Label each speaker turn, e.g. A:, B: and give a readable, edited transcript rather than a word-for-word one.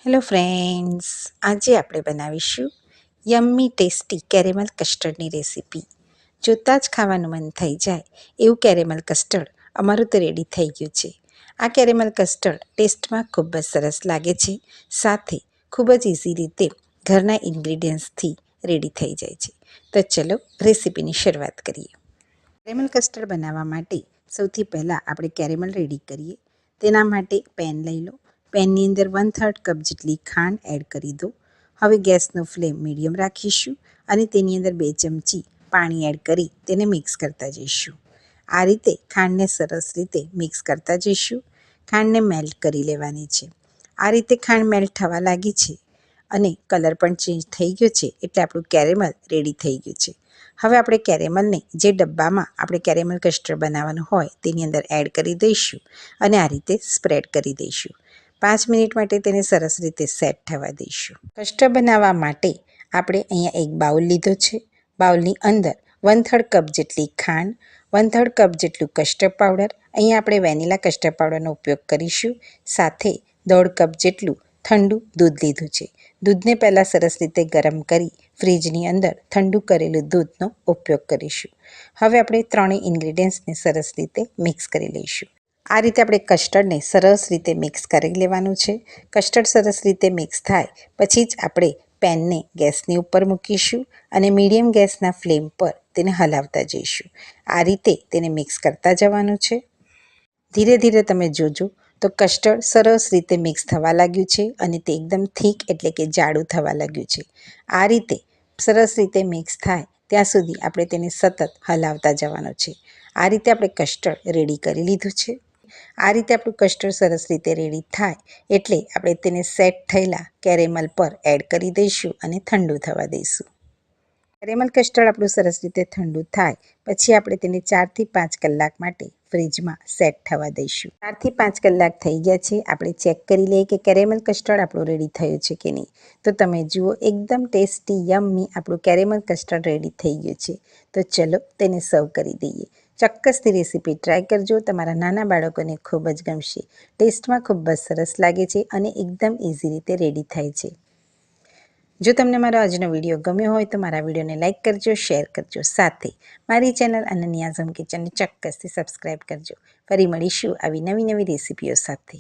A: Hello friends, આજે આપણે બનાવીશું યમ્મી ટેસ્ટી કેરેમલ કસ્ટર્ડની રેસીપી. જોતાં જ ખાવાનું મન થઈ જાય એવું કેરેમલ કસ્ટર્ડ અમારું તો રેડી થઈ ગયું છે. આ કેરેમલ કસ્ટર્ડ ટેસ્ટમાં ખૂબ જ સરસ લાગે છે, સાથે ખૂબ જ ઇઝી રીતે ઘરના ઇન્ગ્રીડિયન્ટ્સથી રેડી થઈ જાય છે. તો ચલો રેસીપીની શરૂઆત કરીએ. કેરેમલ કસ્ટર્ડ બનાવવા માટે સૌથી પહેલાં આપણે કેરેમલ રેડી કરીએ. તેના માટે પેન લઈ લો. પેનની અંદર 1/3 કપ જેટલી ખાંડ એડ કરી દો. હવે ગેસનો ફ્લેમ મીડિયમ રાખીશું અને તેની અંદર 2 ચમચી પાણી એડ કરી તેને મિક્સ કરતા જઈશું. આ રીતે ખાંડને સરસ રીતે મિક્સ કરતા જઈશું. ખાંડને મેલ્ટ કરી લેવાની છે. આ રીતે ખાંડ મેલ્ટ થવા લાગી છે અને કલર પણ ચેન્જ થઈ ગયો છે, એટલે આપણું કેરેમલ રેડી થઈ ગયું છે. હવે આપણે કેરેમલને જે ડબ્બામાં આપણે કેરેમલ કસ્ટર્ડ બનાવવાનું હોય તેની અંદર એડ કરી દઈશું અને આ રીતે સ્પ્રેડ કરી દઈશું. 5 મિનિટ માટે તેને સરસ રીતે સેટ થવા દઈશું. કસ્ટર્ડ બનાવવા માટે આપણે અહીંયા એક બાઉલ લીધો છે. બાઉલની અંદર 1/3 કપ જેટલી ખાંડ, 1/3 કપ જેટલું કસ્ટર્ડ પાવડર, અહીંયા આપણે વેનીલા કસ્ટર્ડ પાવડરનો ઉપયોગ કરીશું, સાથે 1/2 કપ જેટલું ઠંડુ દૂધ લીધું છે. દૂધને પહેલાં સરસ રીતે ગરમ કરી ફ્રીજની અંદર ઠંડુ કરેલું દૂધનો ઉપયોગ કરીશું. હવે આપણે ત્રણેય ઇન્ગ્રીડિયન્ટ્સને સરસ રીતે મિક્સ કરી લઈશું. આ રીતે આપણે કસ્ટર્ડને સરસ રીતે મિક્સ કરી લેવાનું છે. કસ્ટર્ડ સરસ રીતે મિક્સ થાય પછી જ આપણે પેનને ગેસની ઉપર મૂકીશું અને મીડિયમ ગેસના ફ્લેમ પર તેને હલાવતા જઈશું. આ રીતે તેને મિક્સ કરતા જવાનું છે. ધીરે ધીરે તમે જોજો તો કસ્ટર્ડ સરસ રીતે મિક્સ થવા લાગ્યું છે અને તે એકદમ થીક એટલે કે જાડું થવા લાગ્યું છે. આ રીતે સરસ રીતે મિક્સ થાય ત્યાં સુધી આપણે તેને સતત હલાવતા જવાનું છે. આ રીતે આપણે કસ્ટર્ડ રેડી કરી લીધું છે. આ રીતે આપણું કસ્ટર્ડ સરસ રીતે રેડી થાય એટલે આપણે તેને સેટ થયેલા કેરેમલ પર એડ કરી દઈશું અને ઠંડુ થવા દઈશું. કેરેમલ કસ્ટર્ડ આપણું સરસ રીતે ઠંડુ થાય પછી આપણે તેને 4થી 5 કલાક માટે ફ્રીજમાં સેટ થવા દઈશું. 4થી 5 કલાક થઈ ગયા છે. આપણે ચેક કરી લઈએ કે કેરેમલ કસ્ટર્ડ આપણું રેડી થયું છે કે નહીં. તો તમે જુઓ, એકદમ ટેસ્ટી યમ્મી આપણું કેરેમલ કસ્ટર્ડ રેડી થઈ ગયું છે. તો ચલો તેને સર્વ કરી દઈએ. ચોક્કસથી રેસીપી ટ્રાય કરજો. તમારા નાના બાળકોને ખૂબ જ ગમશે. ટેસ્ટમાં ખૂબ જ સરસ લાગે છે અને એકદમ ઇઝી રીતે રેડી થાય છે. જો તમને મારો આજનો વિડીયો ગમ્યો હોય તો મારા વિડીયોને લાઇક કરજો, શેર કરજો, સાથે મારી ચેનલ અનન્યાઝ હોમ કિચનને ચોક્કસથી સબસ્ક્રાઈબ કરજો. ફરી મળીશું આવી નવી નવી રેસીપીઓ સાથે.